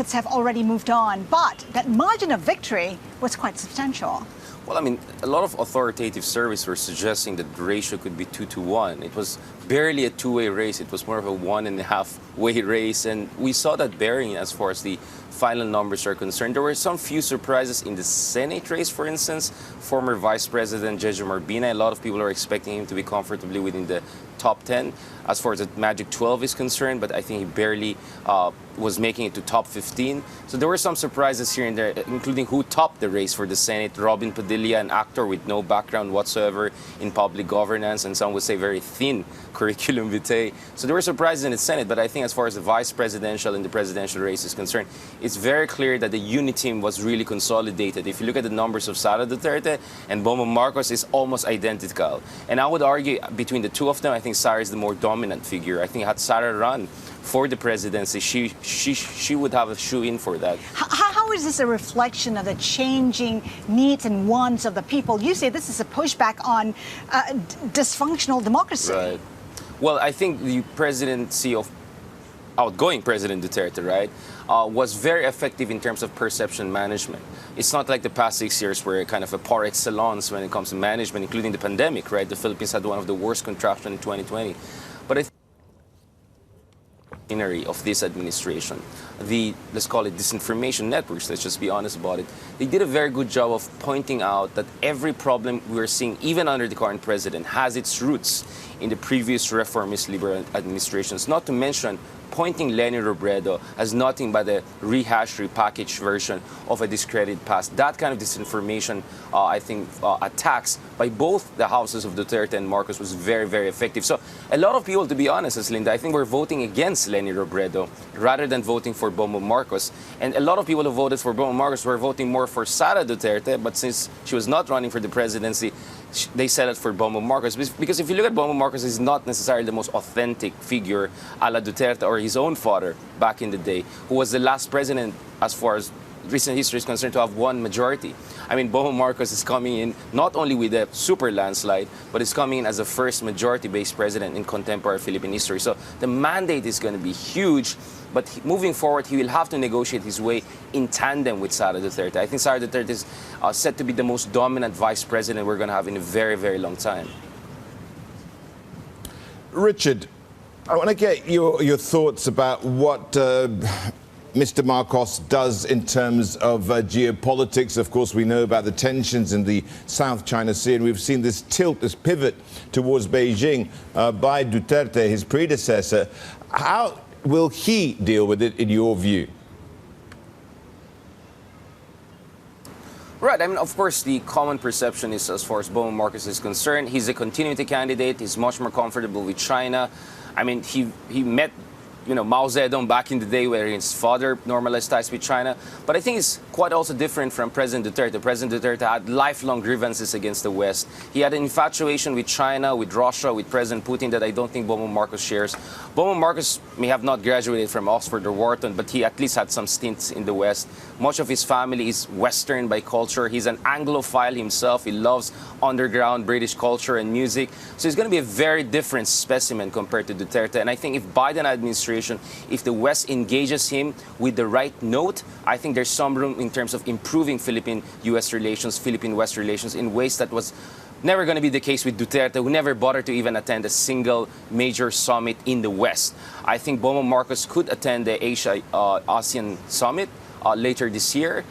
candidates have already moved on, but that margin of victory was quite substantial. Well, I mean, a lot of authoritative surveys were suggesting that the ratio could be 2-1. It was barely a two-way race. It was more of a 1.5-way race. And we saw that bearing as far as the final numbers are concerned. There were some few surprises in the Senate race, for instance. Former Vice President Jejo Marbina, a lot of people are expecting him to be comfortably within the top 10 as far as the Magic 12 is concerned, but I think he barely was making it to top 15. So there were some surprises here and there, including who topped the race for the Senate. Robin Padilla, an actor with no background whatsoever in public governance, and some would say very thin curriculum vitae. So there were surprises in the Senate, but I think as far as the vice presidential and the presidential race is concerned, it's very clear that the unity team was really consolidated. If you look at the numbers of Sara Duterte and Bongbong Marcos, is almost identical. And I would argue between the two of them, I think Sara is the more dominant figure. I think had Sara run for the presidency, she would have a shoe-in for that. How is this a reflection of the changing needs and wants of the people? You say this is a pushback on dysfunctional democracy. Right. Well, I think the presidency of outgoing President Duterte, right, was very effective in terms of perception management. It's not like the past 6 years where kind of a par excellence when it comes to management, including the pandemic, right? The Philippines had one of the worst contractions in 2020. But I think of this administration, the, let's call it disinformation networks, let's just be honest about it, they did a very good job of pointing out that every problem we're seeing, even under the current president, has its roots in the previous reformist liberal administrations, not to mention pointing Leni Robredo as nothing but a rehashed, repackaged version of a discredited past. That kind of disinformation, I think, attacks by both the houses of Duterte and Marcos was very, very effective. So a lot of people, to be honest, as Linda, I think we're voting against Leni Robredo rather than voting for Bongbong Marcos. And a lot of people who voted for Bongbong Marcos were voting more for Sara Duterte, but since she was not running for the presidency, they settled for Bongbong Marcos. Because if you look at Bongbong Marcos, he's not necessarily the most authentic figure a la Duterte or his own father back in the day, who was the last president, as far as recent history is concerned, to have one majority. I mean, Bongbong Marcos is coming in not only with a super landslide, but is coming in as the first majority-based president in contemporary Philippine history. So the mandate is going to be huge, but moving forward, he will have to negotiate his way in tandem with Sara Duterte. I think Sara Duterte is set to be the most dominant vice president we're going to have in a very, very long time. Richard, I want to get your thoughts about what Mr. Marcos does in terms of geopolitics. Of course, we know about the tensions in the South China Sea, and we've seen this tilt, this pivot towards Beijing by Duterte, his predecessor. How will he deal with it, in your view? Right. I mean, of course, the common perception is, as far as Bongbong Marcos is concerned, he's a continuity candidate. He's much more comfortable with China. I mean, he met, Mao Zedong back in the day, where his father normalized ties with China. But I think it's quite also different from President Duterte. President Duterte had lifelong grievances against the West. He had an infatuation with China, with Russia, with President Putin that I don't think Bongbong Marcos shares. Bongbong Marcos may have not graduated from Oxford or Wharton, but he at least had some stints in the West. Much of his family is Western by culture. He's an Anglophile himself. He loves underground British culture and music. So he's going to be a very different specimen compared to Duterte. And I think if Biden administration, if the West engages him with the right note, I think there's some room in terms of improving Philippine-U.S. relations, Philippine-West relations in ways that was never going to be the case with Duterte, who never bothered to even attend a single major summit in the West. I think Bongbong Marcos could attend the Asia-ASEAN summit later this year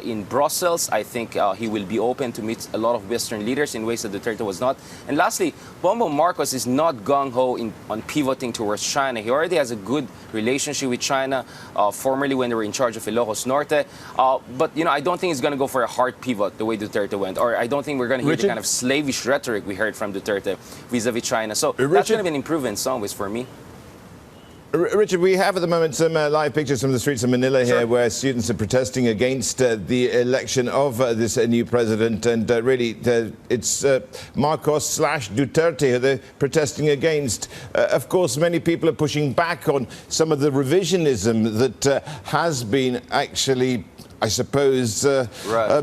in Brussels. I think he will be open to meet a lot of Western leaders in ways that Duterte was not. And lastly, Bongbong Marcos is not gung-ho on pivoting towards China. He already has a good relationship with China, formerly when they were in charge of Ilocos Norte. But, I don't think he's going to go for a hard pivot the way Duterte went. Or I don't think we're going to hear the kind of slavish rhetoric we heard from Duterte vis-a-vis China. So that's going to be an improvement in some ways for me. Richard, we have at the moment some live pictures from the streets of Manila here, where students are protesting against the election of this new president. And really, it's Marcos / Duterte who they're protesting against. Of course, many people are pushing back on some of the revisionism that has been actually I suppose,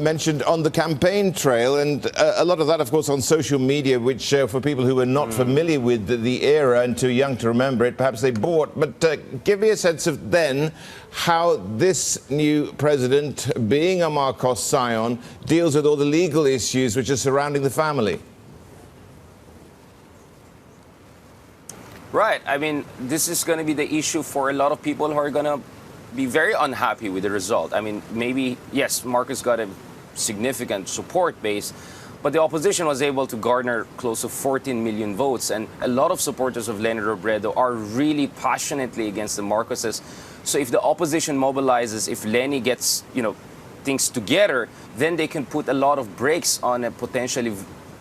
mentioned on the campaign trail. And a lot of that, of course, on social media, which for people who are not familiar with the era and too young to remember it, perhaps they bought. But give me a sense of then how this new president, being a Marcos scion, deals with all the legal issues which are surrounding the family. Right. I mean, this is going to be the issue for a lot of people who are going to be very unhappy with the result. I mean, maybe, yes, Marcos got a significant support base, but the opposition was able to garner close to 14 million votes. And a lot of supporters of Leni Robredo are really passionately against the Marcoses. So if the opposition mobilizes, if Leni gets, things together, then they can put a lot of brakes on a potentially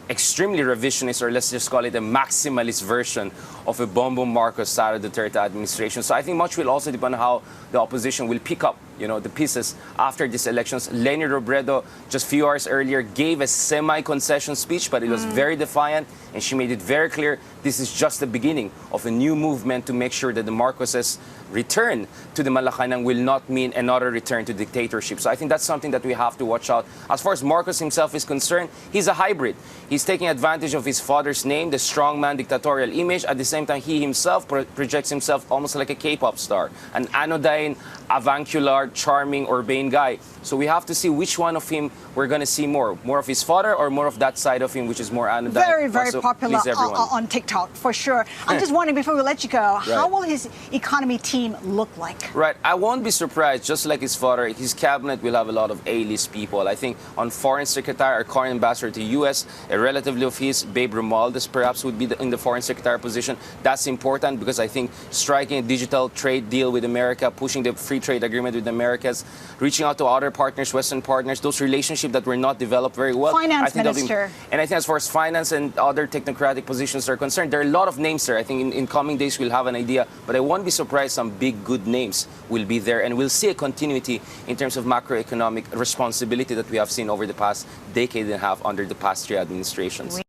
extremely revisionist, or let's just call it a maximalist version of a Bongbong Marcos Sara Duterte administration. So I think much will also depend on how the opposition will pick up, the pieces after these elections. Leni Robredo, just a few hours earlier, gave a semi-concession speech, but it was very defiant, and she made it very clear this is just the beginning of a new movement to make sure that the Marcoses' return to the Malacanang will not mean another return to dictatorship. So I think that's something that we have to watch out. As far as Marcos himself is concerned, he's a hybrid. He's taking advantage of his father's name, the strongman dictatorial image. At the same time, he himself projects himself almost like a K-pop star, an anodyne, avuncular, charming, urbane guy. So we have to see which one of him we're going to see more of his father or more of that side of him, which is more anodyne. Very, very popular on TikTok, for sure. I'm just wondering, before we let you go, how will his economy team look like? Right. I won't be surprised, just like his father, his cabinet will have a lot of A-list people. I think on foreign secretary or foreign ambassador to U.S., a relative of his, Babe Romualdez, perhaps would be in the foreign secretary position. That's important because I think striking a digital trade deal with America, pushing the free trade agreement with the Americas, reaching out to other partners, Western partners, those relationships that were not developed very well. Finance minister. And I think as far as finance and other technocratic positions are concerned, there are a lot of names there. I think in coming days we'll have an idea, but I won't be surprised some big, good names will be there, and we'll see a continuity in terms of macroeconomic responsibility that we have seen over the past decade and a half under the past three administrations.